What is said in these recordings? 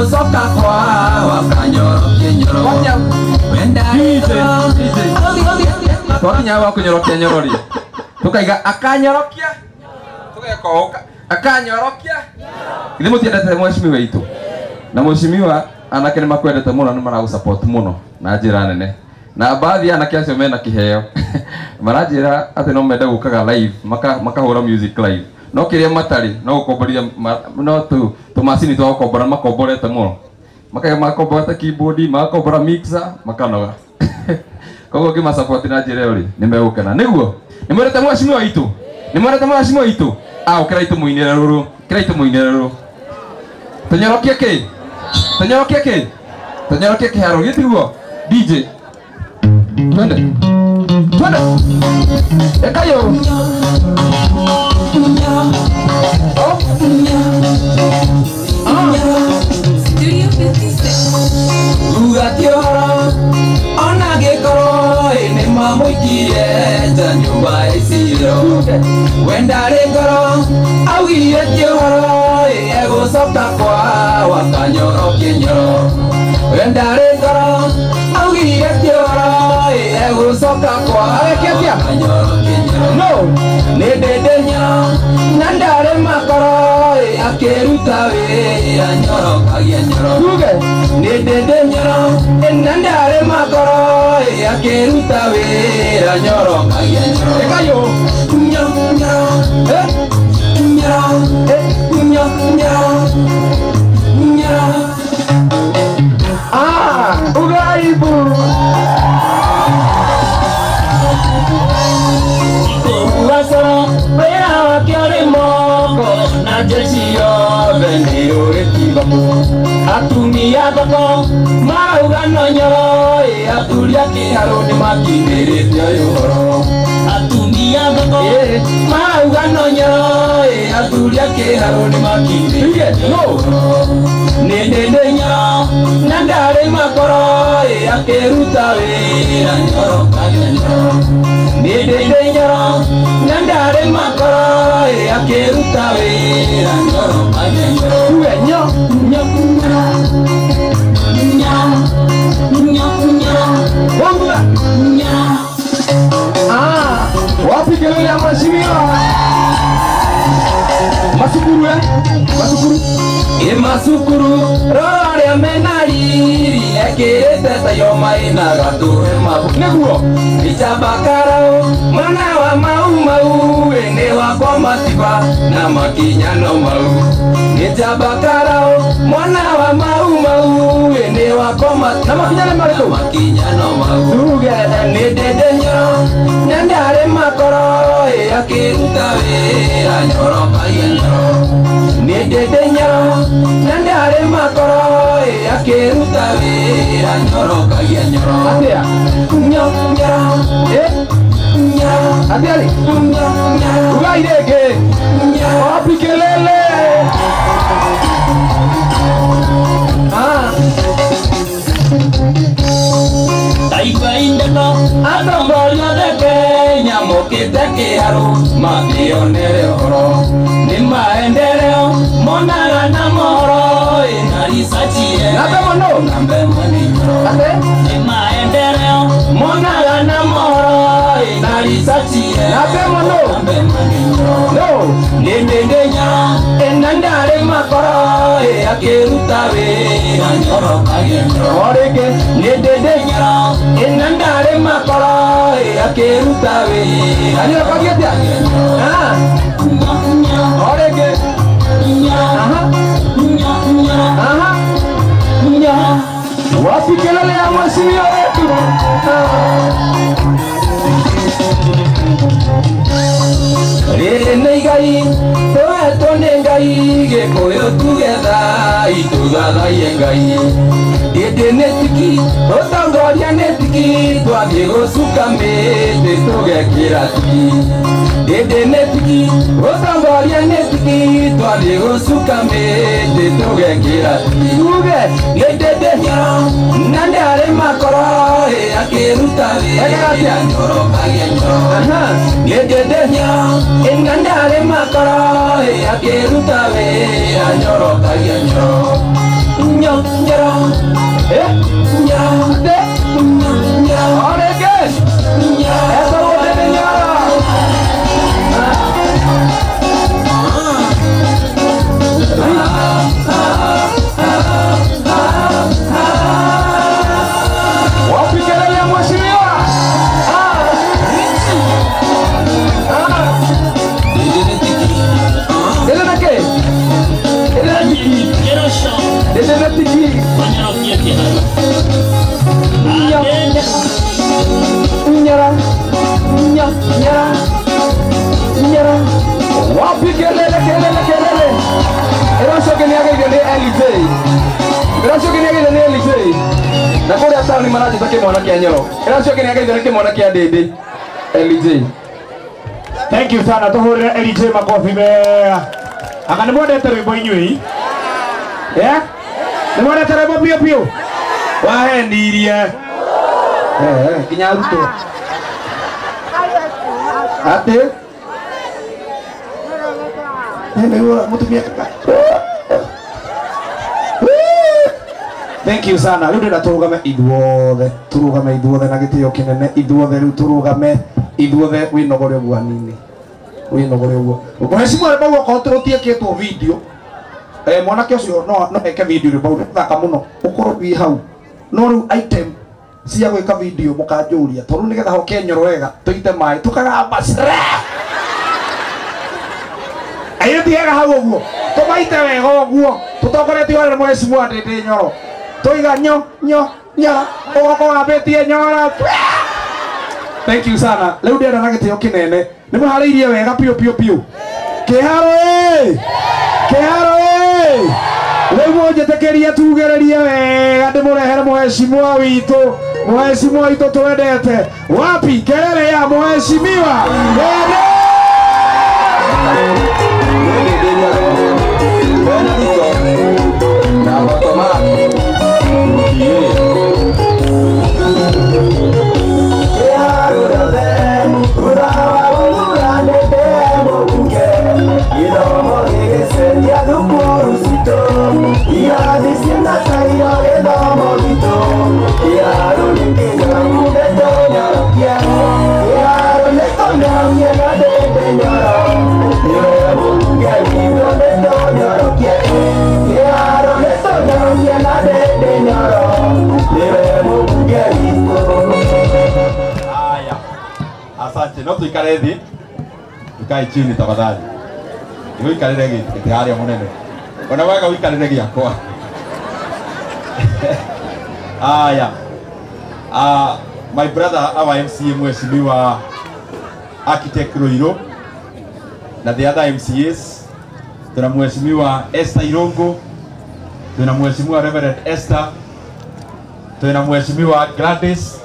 egocoka kwa wakanyorokia nyoro wenda twakinya wakunyorokia nyorori tukaiga akanyorokia tugeko akanyorokia ile mutiendete mheshimiwa itu na mheshimiwa anake ni makwendete muno ni maragusupport muno na njira nene na baadhi ya anake acio mena kiheo maranjira ati no mende gukaga live makahura music live no kiria matari no gukomborithia no tu macini twa gukombora makomborete muno makomborete keyboard makombora mixer makanoga kogo kima support na njira uri ni megukena niguo ni mwendete mheshimiwa itu ni mwendete mheshimiwa itu ukira itu muinira ruru kira itu muinira ruru tunyorokie ki tunyorokie kiharo gitiguo DJ twende ekayo Studio 56 Ugatioro ona gikoro ene mamuikie ta nyumba isiro wenda rengoro augire tioro egocoka kwa wakanyorokie nyoro wenda rengoro augire tioro egocoka kwa wakanyorokie nyoro no nededenya nandare makoro akeruta wira nyorokagia nyoro nededenya nandare makoro akeruta wira nyorokagia nyoro ekayo ugaibu wasoro wera wakiore moko na jeshi yove ni uretibamu atumia thoko marauga no nyoro aturia kiharo ni makinirite uyuhoro atumia thoko marauga no nyoro aturia kiharo ni makinirite uyuhoro nendenya nandare makoro akeruta wira nyoro kagenya nendenya nandare makoro akeruta wira nyoro kagenya uenyo wapi kelele ya mheshimiwa masukuru masukuru rore amenari ekirete tayo maina gatu neguo ichabakara mana wa mau ene wa kwa matiba na makinyano mau ichabakara mana wa mau ene wa kwa na makinyano mariko makinyano mau ugeda ne dedenyo nandare makoro akiruta wira nyoro kayeno ne dedenyo nandare makoro akiruta wira nyoro kayeno atia Adiali, ugairege, wapi kelele? Taifa indeko, atombolio de Kenya, mokite kiharu, mabionere oro, ni maendeleo, monara na moro, inarisachi nambe manino, ni maendeleo, monara na moro, inarisachi nambe manino, no, nendenya, enandare makoro, akeruta wira nyoro kageno, orege, nendenya, enandare makoro, akeruta wira nyoro kageno, orege, wapi kelele ya mheshimiwa wetu? Neigai, neigai, gekoyo together, itugatha yengai. Ede netiki, otangoria netiki, twathie gucuka miti tugekira tiki. Ede netiki, otangoria netiki, twathie gucuka miti tugekira tiki. Tuge, gededenya, nandare makoro, akiruta wira nyoro kageno. Gededenya, enandare makoro, akiruta wira nyoro kageno. Thank you sana tuhurire LJ makofi mega. Akani mwendete rwimbo inyui? Yeah? Ni mwendete rwimbo pio pio? Wahenirie. Kinya ruto. Ate? Mutumia kaka. Thank you sana. Riu ndira turugame ithuothe. Turugame ithuothe na gitio kinene. Ithuothe riu turugame ithuothe winogore uguo hanini. Winogore uguo. Mheshimiwa ale bau ko turutie kietwo video. Mwanake ucio no eke video bau thaka muno. Ukoro bi hau. No riu item cia gwika video mukanjuria. Toru nigetha hoke nyoro wega tuite mai tukagamba sre. Ayo tiega hau uguo. Tumaite wega uguo. Tutongoretio wale mheshimiwa ndindi nyoro. Toiga nyo oko abetie nyora. Thank you sana. Leo ndira na gitio kinene. Ni muhariirie wega pio Kiharo Kiharo Leo mojetekeria tugererie wega ndimurehere mheshimiwa witu. Mheshimiwa witu twendete. Wapi kelele ya mheshimiwa? Asante, no tuikare thi. Tukae chini tafadhali. Iwe ikarire giti haria munene. Ona waga uikarire giakwa. My brother our MCA mheshimiwa Architect Roiro na the other MCAs. Tuna mheshimiwa Esther Irongo. Tuna mheshimiwa Reverend Esther. Tuna mheshimiwa Gladys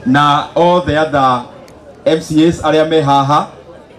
na all the other MCAs aria me haha,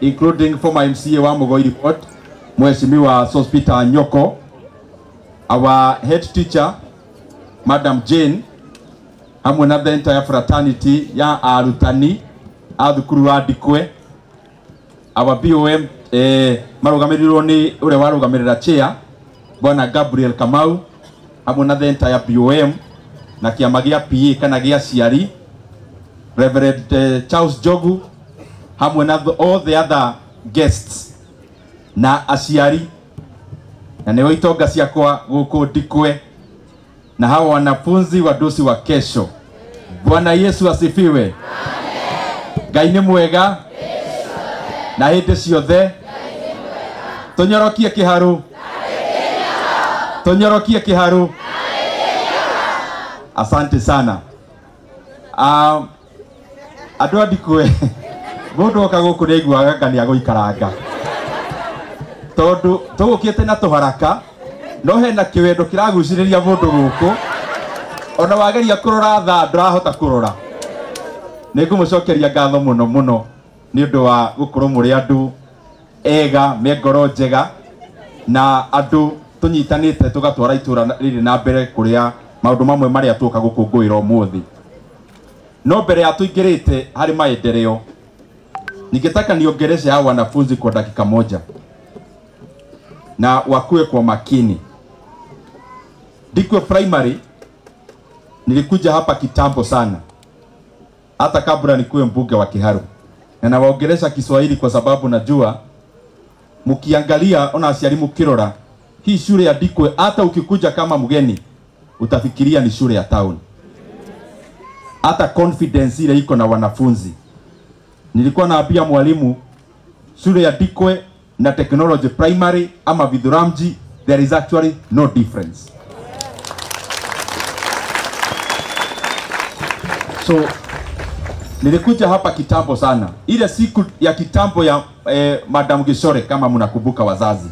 including former MCA wa Mugoi Report mheshimiwa Sospita Nyoko, our head teacher Madam Jane, hamwe na the entire fraternity ya arutani a thukuru wa Dikwe, our BOM marugamirirwo ni uria warugamirira chair bwana Gabriel Kamau, hamwe na the entire BOM na kiama gia PA kana gia ciari Reverend Charles Jogu, hamwe na all the other guests na aciari na neo itonga ciakwa guku Dikwe na hawa wanafunzi wadosi wa kesho. Bwana Yesu asifiwe. Amen. Ngai ni mwega. Na hindi ciothe tunyorokie kiharu. Tunyorokie kiharu. Asante sana. Andu Dikwe mundu oka guku ni aiguaga ngani aguikaranga tondu tugukiete na tuharaka no hena kiwendo kiraguciriria mundu guku ona wageria kurora tha ndirahota kurora. Ningumucokeria ngatho muno ni undu wa gukuru muri andu ega me ngoro njega na andu tunyitanite tugatwara itura riri na mbere kuria maundu mamwe maria tuka gukungwira umuthi. No mbere ya tuingirite hari maendeleo, ningetaka niongeleshe hawa wanafunzi kwa dakika moja na wakuwe kwa makini. Dikwe Primary nilikuja hapa kitambo sana, hata kabla nikuwe mbunge wa Kiharu, na nawaongelesha Kiswahili kwa sababu najua mkiangalia ona asialimu kirora hii shule ya Dikwe, hata ukikuja kama mgeni utafikiria ni shule ya town. Hata confidence ile iko na wanafunzi. Nilikuwa naambia mwalimu shule ya Dikwe na Technology Primary ama Vidhuramji, there is actually no difference. So nilikuja hapa kitambo sana, ile siku ya kitambo ya Madam Gishore, kama mnakumbuka wazazi,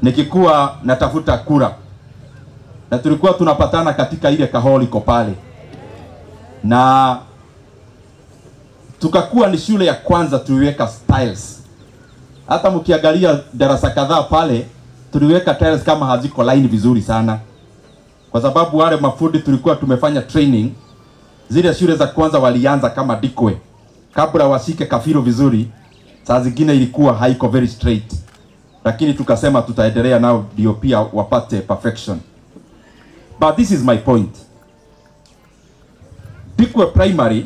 nikikuwa natafuta kura na tulikuwa tunapatana katika ile kaholi ko pale, na tukakuwa ni shule ya kwanza tuliweka tiles. Hata mkiangalia darasa kadhaa pale tuliweka tiles kama haziko line vizuri sana, kwa sababu wale mafundi tulikuwa tumefanya training. Zile shule za kwanza walianza kama Dikwe, kabla washike kafiro vizuri, saa zingine ilikuwa haiko very straight, lakini tukasema tutaendelea nao ndio pia wapate perfection. But this is my point. Dikwe Primary